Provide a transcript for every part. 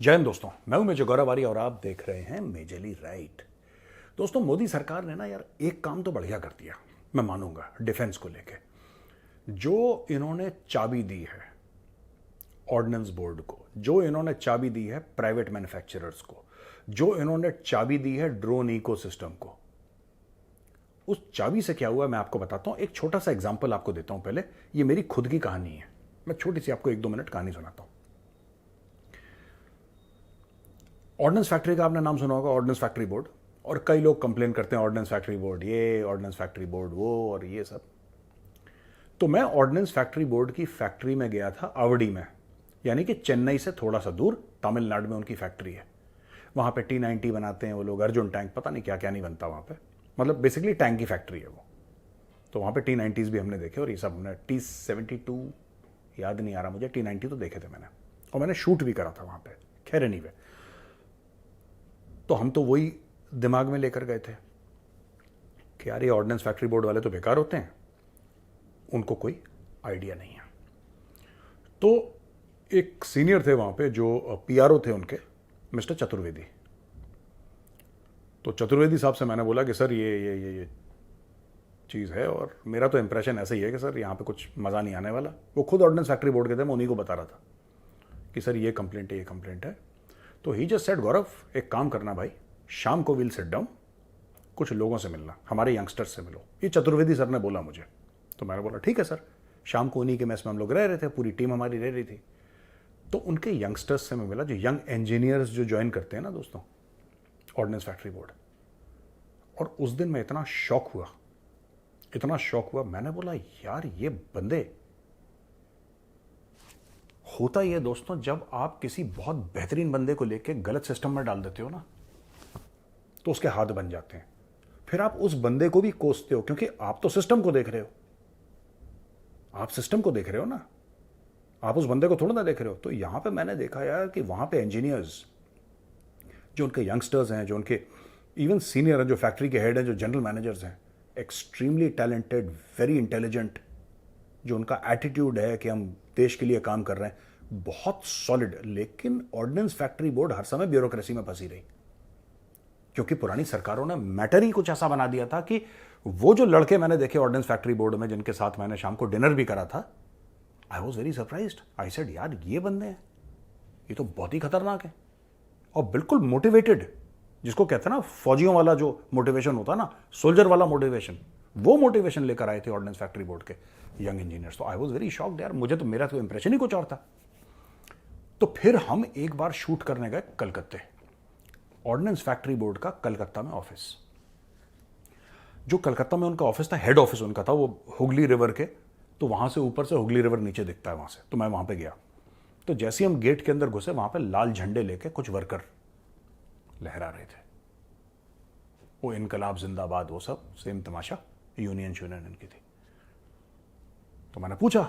जय हिंद दोस्तों, मैं हूं मेजर गौरवारी और आप देख रहे हैं मेजरली राइट। दोस्तों, मोदी सरकार ने ना यार एक काम तो बढ़िया कर दिया, मैं मानूंगा, डिफेंस को लेके। जो इन्होंने चाबी दी है ऑर्डिनेंस बोर्ड को, जो इन्होंने चाबी दी है प्राइवेट मैन्युफैक्चरर्स को, जो इन्होंने चाबी दी है ड्रोन इकोसिस्टम को, उस चाबी से क्या हुआ मैं आपको बताता हूं। एक छोटा सा एग्जांपल आपको देता हूं। पहले ये मेरी खुद की कहानी है, मैं छोटी सी आपको 1-2 मिनट कहानी सुनाता हूं। ऑर्डिनेंस फैक्ट्री का आपने नाम सुना होगा, ऑर्डिनेंस फैक्ट्री बोर्ड। और कई लोग कंप्लेन करते हैं ऑर्डिनेंस फैक्ट्री बोर्ड ये, ऑर्डिनेंस फैक्ट्री बोर्ड वो और ये सब। तो मैं ऑर्डिनेंस फैक्ट्री बोर्ड की फैक्ट्री में गया था, आवड़ी में, यानी कि चेन्नई से थोड़ा सा दूर, तमिलनाडु में उनकी फैक्ट्री है। वहां पे T90 बनाते हैं वो लोग, अर्जुन टैंक, पता नहीं क्या क्या नहीं बनता वहां पे, मतलब बेसिकली टैंक की फैक्ट्री है वो। तो वहां पे T90s भी हमने देखे और ये सब हमने T72 याद नहीं आ रहा मुझे, T90 तो देखे थे मैंने, और मैंने शूट भी करा था वहां पे। खैर एनीवे, तो हम तो वही दिमाग में लेकर गए थे कि यार ये ऑर्डिनेंस फैक्ट्री बोर्ड वाले तो बेकार होते हैं, उनको कोई आइडिया नहीं है। तो एक सीनियर थे वहां पे जो PRO थे उनके, मिस्टर चतुर्वेदी। तो चतुर्वेदी साहब से मैंने बोला कि सर ये चीज़ है, और मेरा तो इंप्रेशन ऐसा ही है कि सर यहाँ पे कुछ मज़ा नहीं आने वाला। वो खुद ऑर्डिनेंस फैक्ट्री बोर्ड के थे, मैं उन्हीं को बता रहा था कि सर ये कंप्लेंट है, ये कंप्लेंट है। तो ही जस्ट सेड, गौरव एक काम करना भाई, शाम को विल सिट डाउन, कुछ लोगों से मिलना, हमारे यंगस्टर्स से मिलो। ये चतुर्वेदी सर ने बोला मुझे। तो मैंने बोला ठीक है सर। शाम को उन्हीं के मेस में हम लोग रह रहे थे, पूरी टीम हमारी रह रही थी। तो उनके यंगस्टर्स से मैं मिला, जो यंग इंजीनियर्स जो ज्वाइन करते हैं ना दोस्तों ऑर्डिनेंस फैक्ट्री बोर्ड। और उस दिन मैं इतना शॉक हुआ, मैंने बोला यार ये बंदे, होता ही है दोस्तों, जब आप किसी बहुत बेहतरीन बंदे को लेके गलत सिस्टम में डाल देते हो ना, तो उसके हाथ बन जाते हैं। फिर आप उस बंदे को भी कोसते हो, क्योंकि आप तो सिस्टम को देख रहे हो, आप सिस्टम को देख रहे हो ना, आप उस बंदे को थोड़ा ना देख रहे हो। तो यहां पे मैंने देखा यार कि वहां पे इंजीनियर्स, जो उनके यंगस्टर्स हैं, जो उनके इवन सीनियर हैं, जो फैक्ट्री के हेड हैं, जो जनरल मैनेजर्स हैं, एक्सट्रीमली टैलेंटेड, वेरी इंटेलिजेंट, जो उनका एटीट्यूड है कि हम देश के लिए काम कर रहे हैं, बहुत सॉलिड। लेकिन ऑर्डिनेंस फैक्ट्री बोर्ड हर समय ब्यूरोक्रेसी में फंसी रही, क्योंकि पुरानी सरकारों ने मैटर ही कुछ ऐसा बना दिया था कि वो जो लड़के मैंने देखे ऑर्डिनेंस फैक्ट्री बोर्ड में, जिनके साथ मैंने शाम को डिनर भी करा था, I was very surprised. I said यार ये बंदे हैं, ये तो बहुत ही खतरनाक है, और बिल्कुल मोटिवेटेड, जिसको कहते हैं ना फौजियों वाला जो मोटिवेशन होता है ना, सोल्जर वाला मोटिवेशन, वो मोटिवेशन लेकर आए थे ऑर्डिनेंस फैक्ट्री बोर्ड के यंग इंजीनियर्स। तो आई वॉज वेरी शॉक्ड यार, मुझे तो, मेरा तो इंप्रेशन ही कुछ और था। तो फिर हम एक बार शूट करने गए कलकत्ते, ऑर्डिनेंस फैक्ट्री बोर्ड का कलकत्ता में ऑफिस। जो कलकत्ता में उनका ऑफिस था, हेड ऑफिस उनका था, वो हुगली रिवर के, तो वहां से ऊपर से हुगली रिवर नीचे दिखता है वहां से। तो मैं वहां पे गया, तो जैसे ही हम गेट के अंदर घुसे, वहां पे लाल झंडे लेके कुछ वर्कर लहरा रहे थे, वो इनकलाब जिंदाबाद, वो सब सेम तमाशा, यूनियन इनकी थी। तो मैंने पूछा,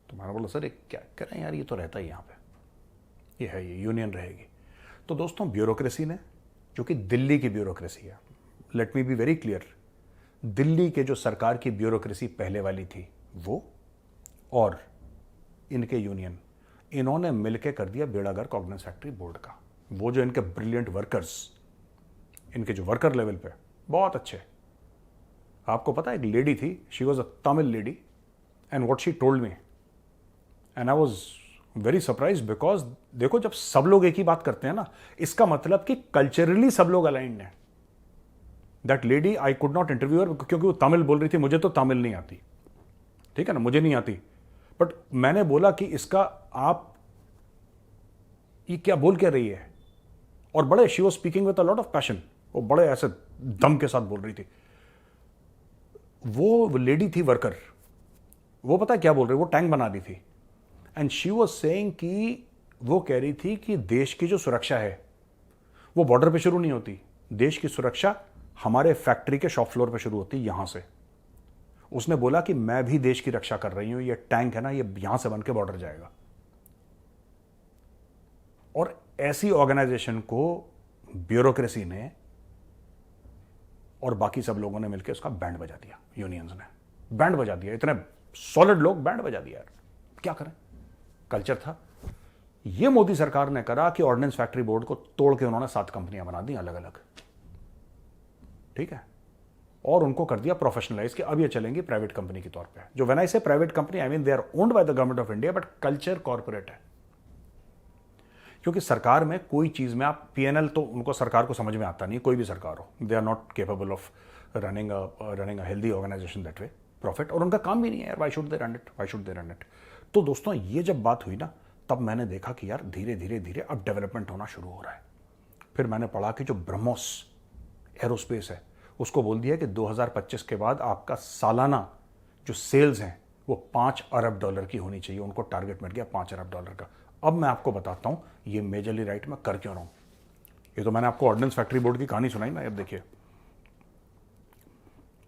तो मैंने बोला सर ये क्या कर रहे हैं यार, ये तो रहता ही यहाँ पे, ये है, ये यूनियन रहेगी। तो दोस्तों ब्यूरोक्रेसी ने, जो कि दिल्ली की ब्यूरोक्रेसी है, let me be very clear, Delhi के जो सरकार की ब्यूरोक्रेसी पहले वाली थी वो, और इनके यूनियन, इन्होंने मिलकर कर दिया बेड़ा गर्क ऑर्डिनेंस फैक्ट्री बोर्ड का। वो जो इनके ब्रिलियंट वर्कर्स, इनके जो वर्कर लेवल पे बहुत अच्छे, आपको पता है एक लेडी थी, she was a Tamil lady, and what she told me, and I was very surprise, because देखो जब सब लोग एक ही बात करते हैं ना, इसका मतलब कि कल्चरली सब लोग अलाइंड हैं। That lady, I could not interview her, क्योंकि वो तमिल बोल रही थी, मुझे तो तमिल नहीं आती, ठीक है ना, मुझे नहीं आती। बट मैंने बोला कि इसका आप ये क्या बोल क्या रही है, और बड़े, she was speaking with a lot of passion, वो बड़े ऐसे दम के साथ बोल रही थी। वो लेडी थी वर्कर, वो पता है क्या बोल रही, वो टैंक बना रही थी, एंड शी वॉज सेइंग कि वो कह रही थी कि देश की जो सुरक्षा है वो बॉर्डर पे शुरू नहीं होती, देश की सुरक्षा हमारे फैक्ट्री के शॉप फ्लोर पे शुरू होती है, यहां से। उसने बोला कि मैं भी देश की रक्षा कर रही हूं, ये टैंक है ना, ये यहां से बन के बॉर्डर जाएगा। और ऐसी ऑर्गेनाइजेशन को ब्यूरोक्रेसी ने और बाकी सब लोगों ने मिलकर उसका बैंड बजा दिया, यूनियंस ने बैंड बजा दिया, इतने सॉलिड लोग बैंड बजा दिया यार, क्या करें, कल्चर था। ये मोदी सरकार ने करा कि ऑर्डिनेंस फैक्ट्री बोर्ड को तोड़ के उन्होंने 7 कंपनियां बना दी अलग अलग, ठीक है, और उनको कर दिया प्रोफेशनलाइज कि अब ये चलेंगी प्राइवेट कंपनी के तौर पे। जो when I say private company, I mean they are owned by the government of India, but culture corporate है। क्योंकि सरकार में कोई चीज में आप पीएनएल, तो उनको सरकार को समझ में आता नहीं, कोई भी सरकार हो, they are not capable of running a healthy organisation that way, profit, और उनका काम भी नहीं है यार, why should they run it, why should they run it. तो दोस्तों ये जब बात हुई ना, तब मैंने देखा कि यार धीरे धीरे धीरे अब डेवलपमेंट होना शुरू हो रहा है। फिर मैंने पढ़ा कि जो ब्रह्मोस एरोस्पेस है उसको बोल दिया कि 2025 के बाद आपका सालाना जो सेल्स हैं वो $5 अरब की होनी चाहिए। उनको टारगेट मिल गया $5 अरब का। अब मैं आपको बताता हूं ये मेजरली राइट मैं कर क्यों रहा हूं। ये तो मैंने आपको ऑर्डिनेंस फैक्ट्री बोर्ड की कहानी सुनाई ना। अब देखिए,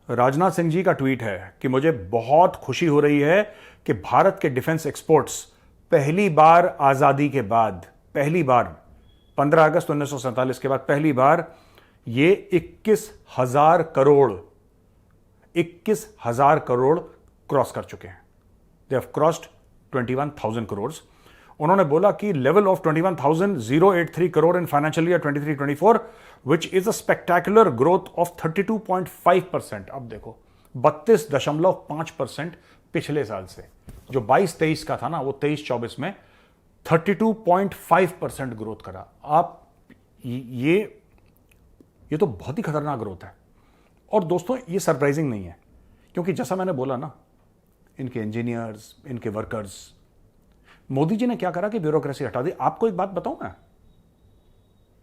राजनाथ सिंह जी का ट्वीट है कि मुझे बहुत खुशी हो रही है कि भारत के डिफेंस एक्सपोर्ट्स पहली बार आजादी के बाद, पहली बार 15 अगस्त 1947 के बाद पहली बार ये 21,000 करोड़ क्रॉस कर चुके हैं। They have crossed 21,000 crore. उन्होंने बोला कि level of 21,083 crore in financial year 23-24 which is a spectacular growth of 32.5%। अब देखो 32.5% पिछले साल से, जो 22-23 का था ना, वो 23-24 में 32.5% ग्रोथ करा। आप ये तो बहुत ही खतरनाक ग्रोथ है। और दोस्तों ये सरप्राइजिंग नहीं है, क्योंकि जैसा मैंने बोला ना, इनके इंजीनियर्स, इनके वर्कर्स, मोदी जी ने क्या करा कि ब्यूरोक्रेसी हटा दी। आपको एक बात बताऊं मैं,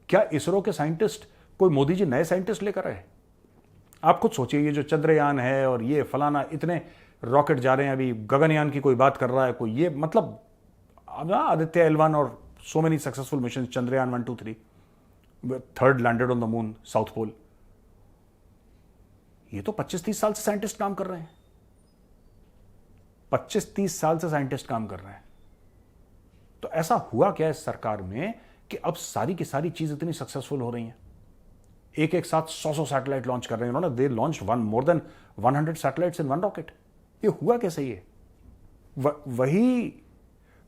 क्या इसरो के साइंटिस्ट कोई मोदी जी नए साइंटिस्ट लेकर आए? आप खुद सोचिए, ये जो चंद्रयान है और ये फलाना, इतने रॉकेट जा रहे हैं, अभी गगनयान की कोई बात कर रहा है कोई, ये मतलब आदित्य L1 और so many successful mission, Chandrayaan 1, 2, 3, third landed on the moon, south pole. ये तो 25-30 साल से साइंटिस्ट काम कर रहे हैं, 25-30 साल से साइंटिस्ट काम कर रहे हैं। तो ऐसा हुआ क्या इस सरकार में कि अब सारी की सारी चीज इतनी सक्सेसफुल हो रही हैं? एक साथ 100 सैटेलाइट लॉन्च कर रहे हैं उन्होंने। They launch more than 100 satellites in one rocket. ये हुआ कैसे? ये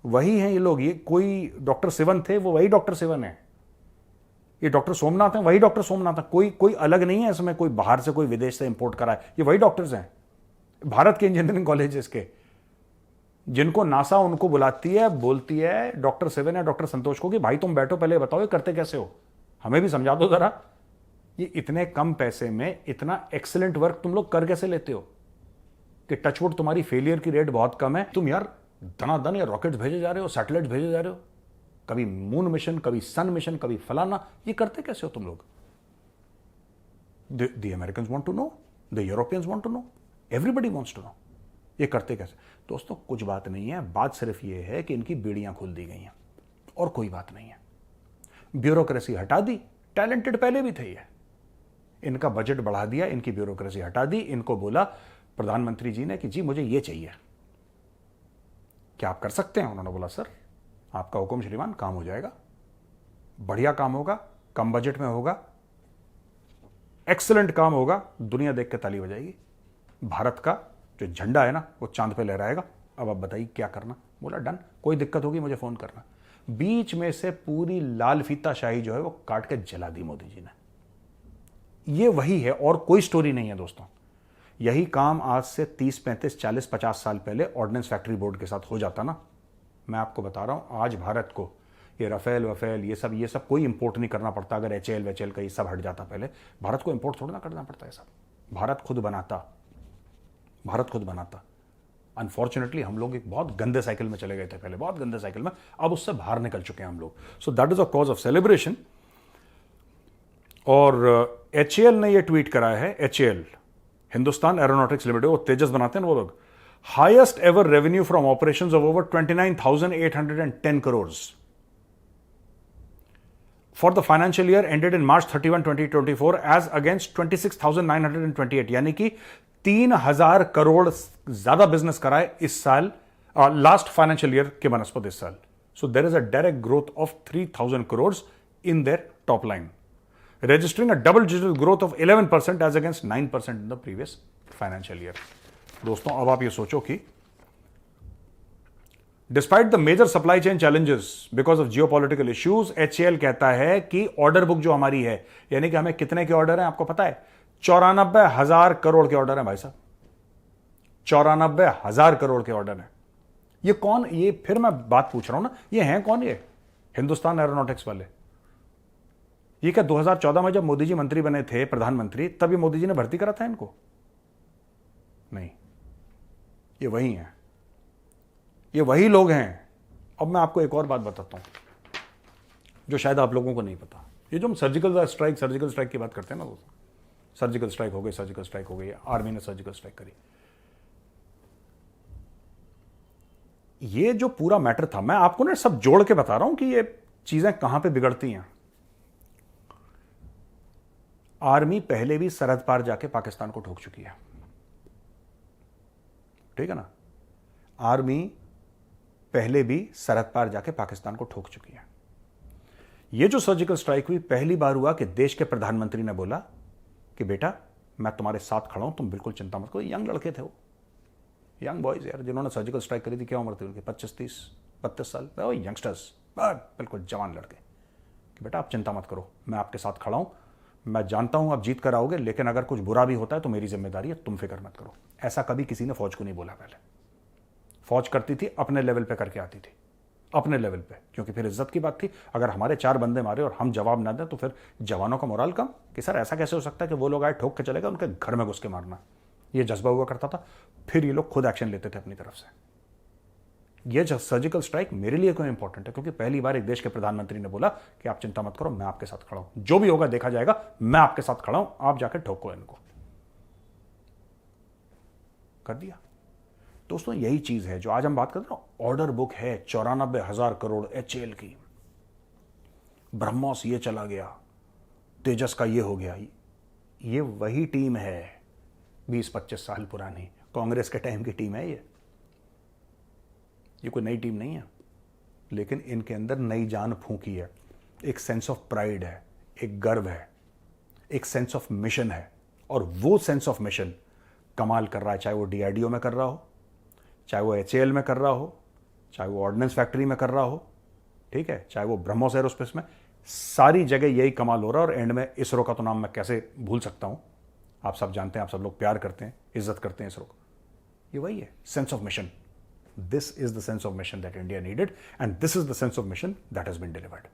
वही हैं ये लोग। ये कोई डॉक्टर सिवन थे, वो वही डॉक्टर सिवन है। ये डॉक्टर सोमनाथ है, वही डॉक्टर सोमनाथ है। कोई अलग नहीं है इसमें, कोई बाहर से कोई विदेश से इंपोर्ट करा है। ये वही डॉक्टर्स हैं भारत के इंजीनियरिंग कॉलेजेस के, जिनको नासा उनको बुलाती है, बोलती है डॉक्टर सिवन या डॉक्टर संतोष को कि भाई तुम बैठो, पहले बताओ ये करते कैसे हो, हमें भी समझा दो जरा। ये इतने कम पैसे में इतना एक्सीलेंट वर्क तुम लोग कर कैसे लेते हो कि टचवुड तुम्हारी फेलियर की रेट बहुत कम है। तुम यार दनादन या रॉकेट भेजे जा रहे हो, सैटेलाइट भेजे जा रहे हो, कभी मून मिशन, कभी सन मिशन, कभी फलाना। ये करते कैसे हो तुम लोग? The Americans want to know, the Europeans want to know, everybody wants to know. ये करते कैसे? दोस्तों कुछ बात नहीं है, बात सिर्फ ये है कि इनकी बेड़ियां खोल दी गई हैं और कोई बात नहीं है। ब्यूरोक्रेसी हटा दी, टैलेंटेड पहले भी थे ये, इनका बजट बढ़ा दिया, इनकी ब्यूरोक्रेसी हटा दी। इनको बोला प्रधानमंत्री जी ने कि जी मुझे ये चाहिए, क्या आप कर सकते हैं? उन्होंने बोला सर आपका हुक्म श्रीमान, काम हो जाएगा, बढ़िया काम होगा, कम बजट में होगा, एक्सीलेंट काम होगा, दुनिया देख के ताली बजाएगी, भारत का जो झंडा है ना वो चांद पे लहराएगा। अब आप बताइए क्या करना? बोला डन, कोई दिक्कत होगी मुझे फोन करना। बीच में से पूरी लाल फीता शाही जो है वो काट के जला दी मोदी जी ने। ये वही है और कोई स्टोरी नहीं है दोस्तों। यही काम आज से 30, 35, 40, 50 साल पहले ऑर्डिनेंस फैक्ट्री बोर्ड के साथ हो जाता ना। मैं आपको बता रहा हूं, आज भारत को ये रफेल वफेल ये सब कोई इंपोर्ट नहीं करना पड़ता। अगर HAL वेचेल का ये सब हट जाता, पहले भारत को इंपोर्ट थोड़ा ना करना पड़ता है सब, भारत खुद बनाता। अनफॉर्चुनेटली हम लोग एक बहुत गंदे साइकिल में चले गए थे पहले, बहुत गंदे साइकिल में, अब उससे बाहर निकल चुके हैं हम लोग। So that is a cause of celebration. और HAL ने ये ट्वीट करा है, HAL हिंदुस्तान एरोनॉटिक्स लिमिटेड, वो तेजस बनाते हैं वो लोग, highest ever revenue from operations of over 29,810 crore for the financial year ended in March 31, 2024 as against 26,928, यानी कि 3,000 करोड़ ज्यादा बिजनेस कराए इस साल, लास्ट फाइनेंशियल ईयर के बनस्पत इस साल। So there is a direct growth of 3,000 crore in their top line, registering a double-digit growth of 11% as against 9% in the previous financial year. दोस्तों अब आप ये सोचो कि despite the major supply chain challenges because of geopolitical issues, HAL कहता है कि order book जो हमारी है, यानी कि हमें कितने के ऑर्डर हैं आपको पता है? 94,000 करोड़ के ऑर्डर हैं भाई साहब, 94,000 करोड़ के ऑर्डर हैं। ये कौन, ये फिर मैं बात पूछ रहा हूं ना, ये हैं कौन? ये हिंदुस्तान एरोनॉटिक्स वाले। ये क्या 2014 में जब मोदी जी मंत्री बने थे, प्रधानमंत्री, तब ये मोदी जी ने भर्ती करा था इनको? नहीं, ये वही हैं, ये वही लोग हैं। अब मैं आपको एक और बात बताता हूं जो शायद आप लोगों को नहीं पता। ये जो हम सर्जिकल स्ट्राइक की बात करते हैं ना दोस्तों, सर्जिकल स्ट्राइक हो गई, आर्मी ने सर्जिकल स्ट्राइक करी, ये जो पूरा मैटर था, मैं आपको ना सब जोड़ के बता रहा हूं कि ये चीजें कहां पे बिगड़ती हैं। आर्मी पहले भी सरहद पार जाके पाकिस्तान को ठोक चुकी है, ठीक है ना? आर्मी पहले भी सरहद पार जाके पाकिस्तान को ठोक चुकी है। यह जो सर्जिकल स्ट्राइक हुई, पहली बार हुआ कि देश के प्रधानमंत्री ने बोला कि बेटा मैं तुम्हारे साथ खड़ा हूं, तुम बिल्कुल चिंता मत करो। यंग लड़के थे वो, यंग बॉयज यार, जिन्होंने सर्जिकल स्ट्राइक करी थी। क्या उम्र थी उनकी? 25, 30, 32 साल, यंगस्टर्स, बिल्कुल जवान लड़के, कि बेटा आप चिंता मत करो, मैं आपके साथ खड़ा हूं, मैं जानता हूं आप जीत कर आओगे, लेकिन अगर कुछ बुरा भी होता है तो मेरी जिम्मेदारी है, तुम फिक्र मत करो। ऐसा कभी किसी ने फौज को नहीं बोला। पहले फौज करती थी अपने लेवल पे करके आती थी, अपने लेवल पे, क्योंकि फिर इज्जत की बात थी। अगर हमारे 4 बंदे मारे और हम जवाब ना दें तो फिर जवानों का मोराल कम, कि सर ऐसा कैसे हो सकता है कि वो लोग आए ठोक के चले गए, उनके घर में घुस के मारना, ये जज्बा हुआ करता था। फिर ये लोग खुद एक्शन लेते थे अपनी तरफ से। ये सर्जिकल स्ट्राइक मेरे लिए क्यों इंपॉर्टेंट है? क्योंकि पहली बार एक देश के प्रधानमंत्री ने बोला कि आप चिंता मत करो, मैं आपके साथ खड़ा हूं, जो भी होगा देखा जाएगा, मैं आपके साथ खड़ा हूं, आप जाकर ठोको इनको। कर दिया। दोस्तों यही चीज है जो आज हम बात कर रहे हैं। ऑर्डर बुक है 94,000 करोड़ HAL की, ब्रह्मोस ये चला गया, तेजस का ये हो गया। ये वही टीम है 20-25 साल पुरानी, कांग्रेस के टाइम की टीम है ये कोई नई टीम नहीं है, लेकिन इनके अंदर नई जान फूंकी है। एक सेंस ऑफ प्राइड है, एक गर्व है, एक सेंस ऑफ मिशन है, और वो सेंस ऑफ मिशन कमाल कर रहा है। चाहे वो DRDO में कर रहा हो, चाहे वो HAL में कर रहा हो, चाहे वो ऑर्डिनेंस फैक्ट्री में कर रहा हो, ठीक है, चाहे वो ब्रह्मोस एरोस्पेस में, सारी जगह यही कमाल हो रहा है। और एंड में इसरो का तो नाम मैं कैसे भूल सकता हूं, आप सब जानते हैं, आप सब लोग प्यार करते हैं, इज्जत करते हैं इसरो को। ये वही है, sense of mission. This is the sense of mission that India needed, and this is the sense of mission that has been delivered.